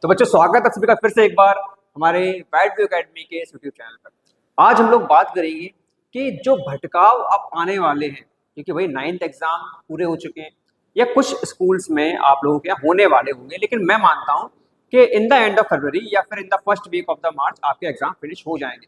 तो बच्चों स्वागत है सभी का फिर से एक बार हमारे बैट व्यू एकेडमी के इस यूट्यूब चैनल पर। आज हम लोग बात करेंगे कि जो भटकाव अब आने वाले हैं, क्योंकि भाई 9th एग्जाम पूरे हो चुके हैं या कुछ स्कूल्स में आप लोगों के यहाँ होने वाले होंगे, लेकिन मैं मानता हूँ कि in the end of February या फिर in the first week of the March आपके एग्जाम फिनिश हो जाएंगे।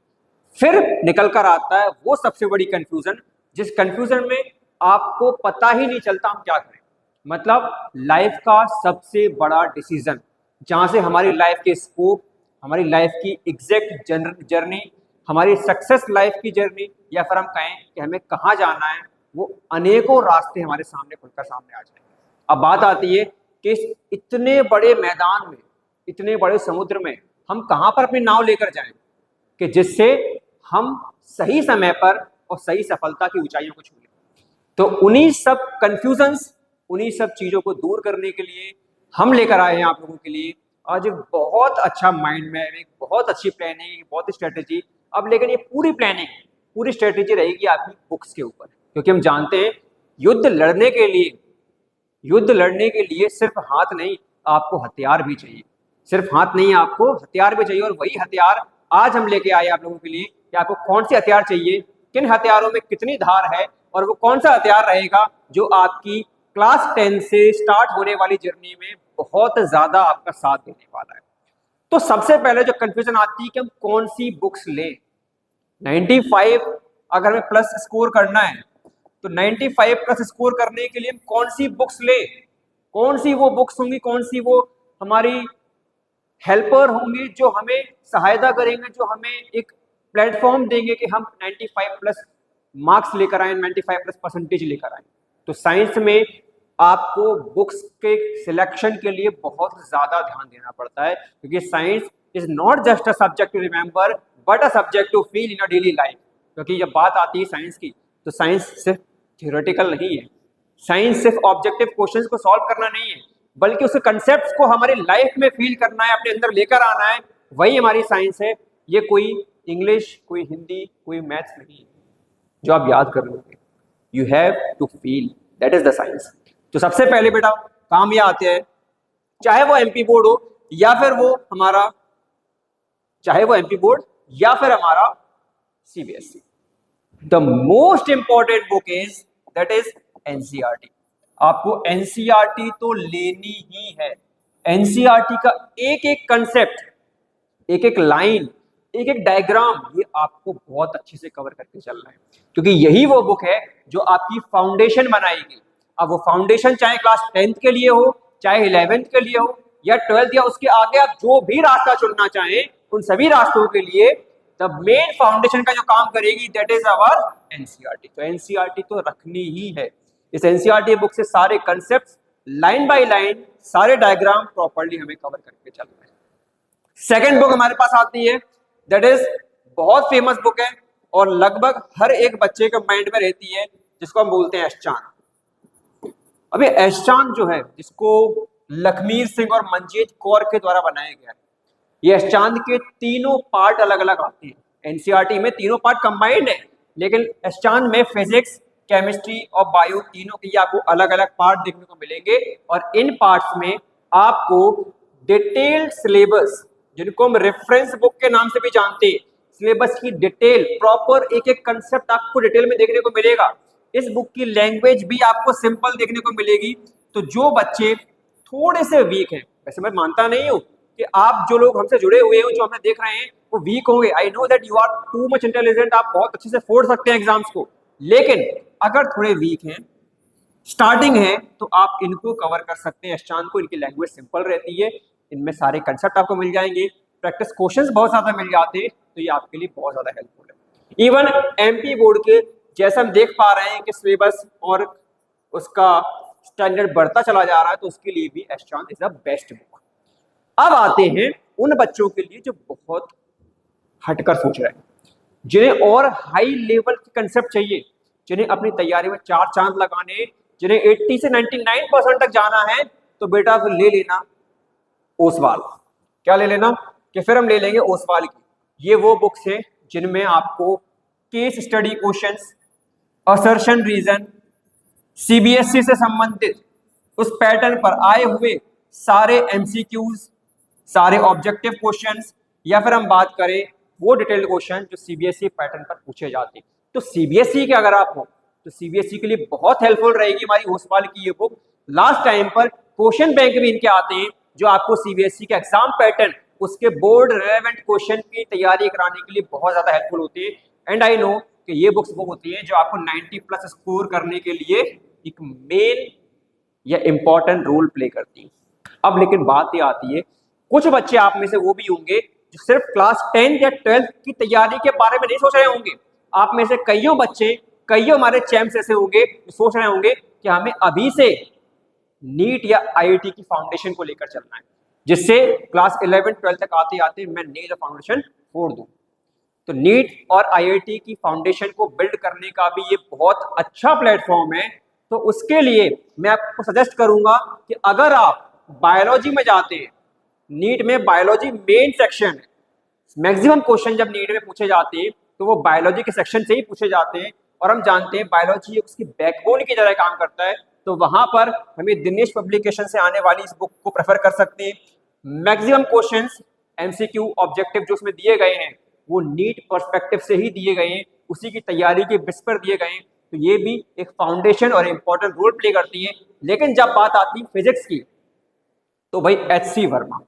फिर निकल कर आता है वो सबसे बड़ी कंफ्यूजन, जिस कंफ्यूजन में आपको पता ही नहीं चलता हम क्या करें। मतलब लाइफ का सबसे बड़ा डिसीजन, जहां से हमारी लाइफ के स्कोप, हमारी लाइफ की एग्जैक्ट जर्नी, हमारी सक्सेस लाइफ की जर्नी, या फिर हम कहें कि हमें कहाँ जाना है, वो अनेकों रास्ते हमारे सामने खुलकर सामने आ जाएंगे। अब बात आती है कि इस इतने बड़े मैदान में, इतने बड़े समुद्र में हम कहाँ पर अपनी नाव लेकर जाएं कि जिससे हम सही समय पर और सही सफलता की ऊंचाइयों को छू लें। तो उन्हीं सब कंफ्यूजन्स, उन्हीं सब चीजों को दूर करने के लिए हम लेकर आए हैं आप लोगों के लिए आज एक बहुत अच्छा माइंड मैप, एक बहुत अच्छी प्लानिंग, एक बहुत स्ट्रेटेजी। अब लेकिन ये पूरी प्लानिंग, पूरी स्ट्रेटेजी रहेगी आपकी बुक्स के ऊपर, क्योंकि हम जानते हैं युद्ध लड़ने के लिए सिर्फ हाथ नहीं, आपको हथियार भी चाहिए। सिर्फ हाथ नहीं, आपको हथियार भी चाहिए। और वही हथियार आज हम लेके आए आप लोगों के लिए कि आपको कौन से हथियार चाहिए, किन हथियारों में कितनी धार है, और वो कौन सा हथियार रहेगा जो आपकी क्लास 10 से स्टार्ट होने वाली जर्नी में बहुत ज्यादा आपका साथ देने वाला है। तो सबसे पहले जो कंफ्यूजन आती है कि हम कौन सी बुक्स लें। 95 अगर हमें प्लस स्कोर करना है तो 95 प्लस स्कोर करने के लिए हम कौन सी बुक्स लें, कौन सी वो बुक्स होंगी, कौन सी वो हमारी हेल्पर होंगी जो हमें सहायता करेंगे, जो हमें एक प्लेटफॉर्म देंगे कि हम 95 प्लस मार्क्स लेकर आए, 95 प्लस परसेंटेज लेकर आए। तो साइंस में आपको बुक्स के सिलेक्शन के लिए बहुत ज्यादा ध्यान देना पड़ता है, क्योंकि science is not just a subject to remember but a subject to feel in a daily life. क्योंकि जब बात आती है साइंस की, तो साइंस सिर्फ थियोरेटिकल नहीं है। साइंस सिर्फ ऑब्जेक्टिव क्वेश्चंस को सॉल्व करना नहीं है, बल्कि उस कंसेप्ट्स को हमारी लाइफ में फील करना है, अपने अंदर लेकर आना है। वही हमारी साइंस है। ये कोई इंग्लिश, कोई हिंदी, कोई मैथ्स नहीं है जो आप याद कर लोगे। You have to feel, that is the science. तो सबसे पहले बेटा काम ये आते हैं, चाहे वो एमपी बोर्ड हो या फिर वो हमारा CBSE, the most important book is that is NCERT. आपको एनसीईआरटी तो लेनी ही है। एनसीईआरटी का एक एक कंसेप्ट, एक एक लाइन, एक एक डायग्राम, ये आपको बहुत अच्छे से कवर करके चलना है, क्योंकि यही वो बुक है जो आपकी फाउंडेशन बनाएगी। अब वो फाउंडेशन चाहे क्लास 10th के लिए हो, चाहे 11th के लिए हो, या 12th, या उसके आगे आप जो भी रास्ता चुनना चाहें, उन सभी रास्तों के लिए द मेन फाउंडेशन का जो काम करेगी दैट इज आवर एनसीईआरटी। तो एनसीईआरटी तो रखनी ही है। इस एनसीईआरटी बुक से सारे कंसेप्ट लाइन बाय लाइन, सारे डायग्राम प्रॉपर्ली हमें कवर करके चलना है। सेकेंड बुक हमारे पास आती है, दैट इज बहुत फेमस बुक है और लगभग हर एक बच्चे के माइंड में रहती है, जिसको हम बोलते हैं एशचान। अभी एशचान जो है, जिसको लखमीर सिंह और मंजीत कौर के द्वारा बनाया गया है, ये एशचान के तीनों पार्ट अलग अलग आते हैं। एनसीईआरटी में तीनों पार्ट कंबाइंड है, लेकिन एशचान में फिजिक्स, केमिस्ट्री और बायो तीनों के आपको अलग अलग पार्ट देखने को मिलेंगे। और इन पार्ट्स में आपको डिटेल्ड सिलेबस, जिनको हम रेफरेंस बुक के नाम से भी जानते हैं, सिलेबस की डिटेल, प्रॉपर एक एक कंसेप्ट आपको डिटेल में देखने को मिलेगा। इस बुक की लैंग्वेज भी आपको सिंपल देखने को मिलेगी। तो जो बच्चे थोड़े से वीक हैं, वैसे मैं मानता नहीं हूं कि आप जो लोग हमसे जुड़े हुए हैं, जो हमें देख रहे हैं, वो वीक होंगे। I know that you are too much intelligent, आप बहुत अच्छे से फोड़ सकते हैं एग्जाम्स को, लेकिन अगर थोड़े वीक हैं, स्टार्टिंग है, तो आप इनको कवर कर सकते हैं। एशचान को, इनकी लैंग्वेज सिंपल रहती है, इनमें सारे कंसेप्ट आपको मिल जाएंगे, प्रैक्टिस क्वेश्चंस बहुत ज्यादा मिल जाते हैं, तो ये आपके लिए बहुत ज्यादा हेल्पफुल है। इवन एमपी बोर्ड के जैसे हम देख पा रहे हैं कि सिलेबस और उसका स्टैंडर्ड बढ़ता चला जा रहा है, तो उसके लिए भी एशचान इज द बेस्ट बुक। अब आते हैं उन बच्चों के लिए जो बहुत हटकर सोच रहे हैं, जिन्हें और हाई लेवल के कंसेप्ट चाहिए, जिन्हें अपनी तैयारी में 4 चांद लगाने, जिन्हें 80 से 99% तक जाना है, तो बेटा फिर ले लेना ओसवाल। क्या ले लेना? कि फिर हम ले लेंगे ओसवाल की। ये वो बुक्स हैं जिनमें आपको case study questions, assertion reason, CBSE से संबंधित उस पैटर्न पर आए हुए सारे एमसीक्यूज, सारे ऑब्जेक्टिव क्वेश्चंस, या फिर हम बात करें वो डिटेल्ड क्वेश्चन जो सीबीएसई पैटर्न पर पूछे जाते हैं। तो सीबीएसई के अगर आप हो तो सीबीएसई के लिए बहुत हेल्पफुल रहेगी हमारी ओसवाल की ये बुक। लास्ट टाइम पर क्वेश्चन बैंक भी इनके आते हैं जो आपको सीबीएसई के एग्जाम पैटर्न, उसके बोर्ड रेलेवेंट क्वेश्चन की तैयारी कराने के लिए बहुत ज्यादा हेल्पफुल होती है। एंड आई नो कि ये बुक्स वो होती है जो आपको 90+ स्कोर करने के लिए एक मेन या इंपॉर्टेंट रोल प्ले करती है। अब लेकिन बात ये आती है, कुछ बच्चे आप में से वो भी होंगे जो सिर्फ क्लास 10 या 12 की तैयारी के बारे में नहीं सोच रहे होंगे। आप में से कईयों बच्चे, कईयों हमारे चैम्प्स ऐसे होंगे जो सोच रहे होंगे कि हमें अभी से नीट या आईआईटी की फाउंडेशन को लेकर चलना है, जिससे क्लास 11-12 तक आते आते मैं नीट फाउंडेशन छोड़ दूं। तो नीट और आईआईटी की फाउंडेशन को बिल्ड करने का भी ये बहुत अच्छा प्लेटफॉर्म है। तो उसके लिए मैं आपको सजेस्ट करूंगा कि अगर आप बायोलॉजी में जाते हैं, नीट में बायोलॉजी मेन सेक्शन है, मैक्सिमम क्वेश्चन जब नीट में पूछे जाते हैं तो वो बायोलॉजी के सेक्शन से ही पूछे जाते हैं, और हम जानते हैं बायोलॉजी उसकी बैकबोन की तरह काम करता है। तो वहां पर हमें दिनेश पब्लिकेशन से आने वाली इस बुक को प्रेफर कर सकते हैं। मैक्सिमम क्वेश्चंस एमसीक्यू ऑब्जेक्टिव जो उसमें दिए गए हैं वो नीट पर्सपेक्टिव से ही दिए गए हैं, उसी की तैयारी के बेस पर दिए गए हैं। तो ये भी एक फाउंडेशन और इंपॉर्टेंट रोल प्ले करती है। लेकिन जब बात आती है फिजिक्स की तो भाई एचसी वर्मा,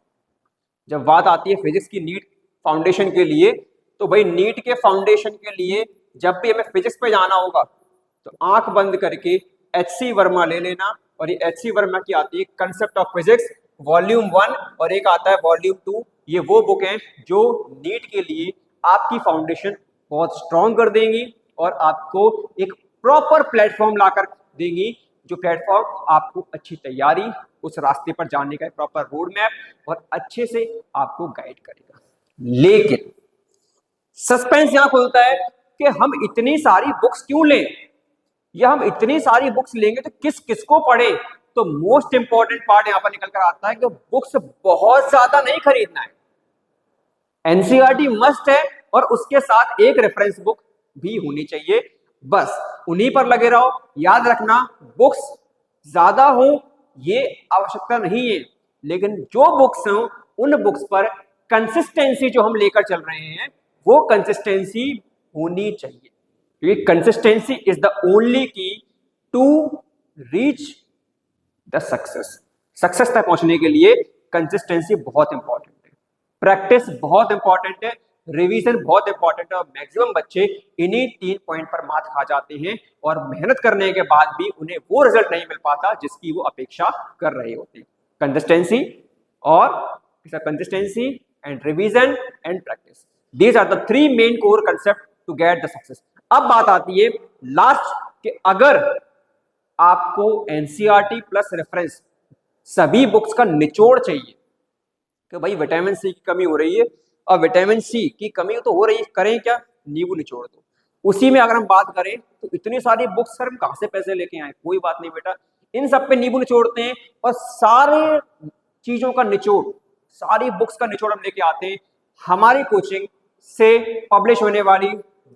जब बात आती है फिजिक्स की नीट फाउंडेशन के लिए, तो भाई नीट के फाउंडेशन के लिए जब भी हमें फिजिक्स पे जाना होगा तो आंख बंद करके एचसी वर्मा ले लेना। और ये एचसी वर्मा की आती है कंसेप्ट ऑफ फिजिक्स वॉल्यूम 1 और एक आता है वॉल्यूम 2। ये वो बुक हैं जो नीट के लिए आपकी फाउंडेशन बहुत स्ट्रॉन्ग कर देंगी और आपको एक प्रॉपर प्लेटफॉर्म लाकर देंगी, जो प्लेटफॉर्म आपको अच्छी तैयारी, उस रास्ते पर जाने का प्रॉपर रोड मैप और अच्छे से आपको गाइड करेगा। लेकिन सस्पेंस यहां खुलता है कि हम इतनी सारी बुक्स क्यों लें, या हम इतनी सारी बुक्स लेंगे तो किस किस को पढ़े। तो मोस्ट इंपॉर्टेंट पार्ट यहां पर निकल कर आता है कि बुक्स बहुत ज्यादा नहीं खरीदना है, एनसीईआरटी मस्ट है और उसके साथ एक रेफरेंस बुक भी होनी चाहिए। बस उन्हीं पर लगे रहो। याद रखना बुक्स ज्यादा हो ये आवश्यकता नहीं है, लेकिन जो बुक्स हो उन बुक्स पर कंसिस्टेंसी जो हम लेकर चल रहे हैं वो कंसिस्टेंसी होनी चाहिए, क्योंकि consistency is the only key to reach the success. Success तक पहुंचने के लिए कंसिस्टेंसी बहुत इंपॉर्टेंट है, प्रैक्टिस बहुत इंपॉर्टेंट है, रिवीजन बहुत इंपॉर्टेंट है। और मैक्सिमम बच्चे इन्हीं 3 पॉइंट पर मात खा जाते हैं और मेहनत करने के बाद भी उन्हें वो रिजल्ट नहीं मिल पाता जिसकी वो अपेक्षा कर रहे होते हैं। कंसिस्टेंसी और consistency and revision and practice, these are the 3 main core concept to get the success. अब बात आती है लास्ट कि अगर आपको एनसीईआरटी प्लस रेफरेंस सभी बुक्स का निचोड़ चाहिए कि भाई विटामिन सी की कमी हो रही है और विटामिन सी की कमी तो हो रही है, करें क्या, नींबू निचोड़ दो। उसी में अगर हम बात करें तो इतनी सारी बुक्स सर हम कहां से पैसे लेके आए, कोई बात नहीं बेटा, इन सब पे नींबू निचोड़ते हैं और सारे चीजों का निचोड़, सारी बुक्स का निचोड़ हम लेके आते हैं हमारी कोचिंग से पब्लिश होने वाली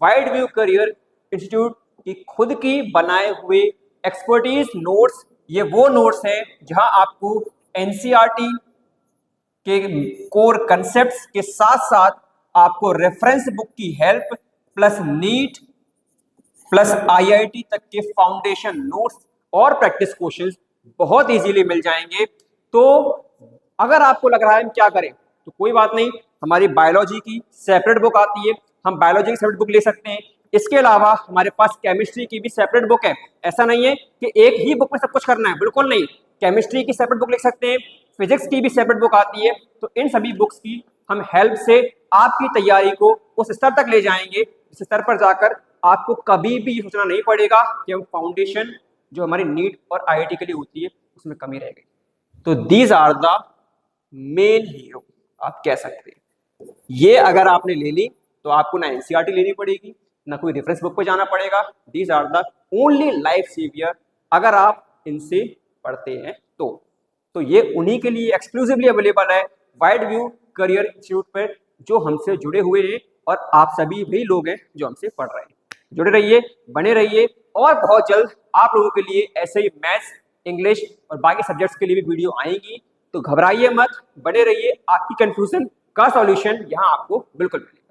वाइड व्यू करियर इंस्टीट्यूट की खुद की बनाए हुए एक्सपर्टीज नोट्स। ये वो नोट्स हैं जहां आपको एनसीईआरटी के कोर कंसेप्ट्स के साथ साथ आपको रेफरेंस बुक की help plus NEET plus IIT तक के फाउंडेशन नोट्स और प्रैक्टिस क्वेश्चंस बहुत इजीली मिल जाएंगे। तो अगर आपको लग रहा है हम क्या करें तो कोई बात नहीं, हमारी बायोलॉजी की सेपरेट बुक आती है, हम बायोलॉजी की सेपरेट बुक ले सकते हैं। इसके अलावा हमारे पास केमिस्ट्री की भी सेपरेट बुक है। ऐसा नहीं है कि एक ही बुक में सब कुछ करना है, बिल्कुल नहीं, केमिस्ट्री की सेपरेट बुक लिख सकते हैं, फिजिक्स की भी सेपरेट बुक आती है। तो इन सभी बुक्स की हम हेल्प से आपकी तैयारी को उस स्तर तक ले जाएंगे जिस स्तर पर जाकर आपको कभी भी सोचना नहीं पड़ेगा कि हम फाउंडेशन जो हमारी नीट और आईआईटी के लिए होती है उसमें कमी रह गई। तो these are the main hero आप कह सकते हैं। ये अगर आपने ले ली तो आपको ना एनसीईआरटी लेनी पड़ेगी ना कोई रेफरेंस बुक पे जाना पड़ेगा। These are the only life saver अगर आप इनसे पढ़ते हैं तो ये उन्हीं के लिए एक्सक्लूसिवली अवेलेबल है वाइड व्यू करियर इंस्टीट्यूट पर जो हमसे जुड़े हुए हैं और आप सभी भी लोग हैं जो हमसे पढ़ रहे हैं। जुड़े रहिए, बने रहिए और बहुत जल्द आप लोगों के लिए ऐसे ही मैथ्स, इंग्लिश और बाकी सब्जेक्ट्स के लिए भी वीडियो आएंगी। तो घबराइए मत, बने रहिए, आपकी कंफ्यूजन का सॉल्यूशन यहाँ आपको बिल्कुल मिलेगा।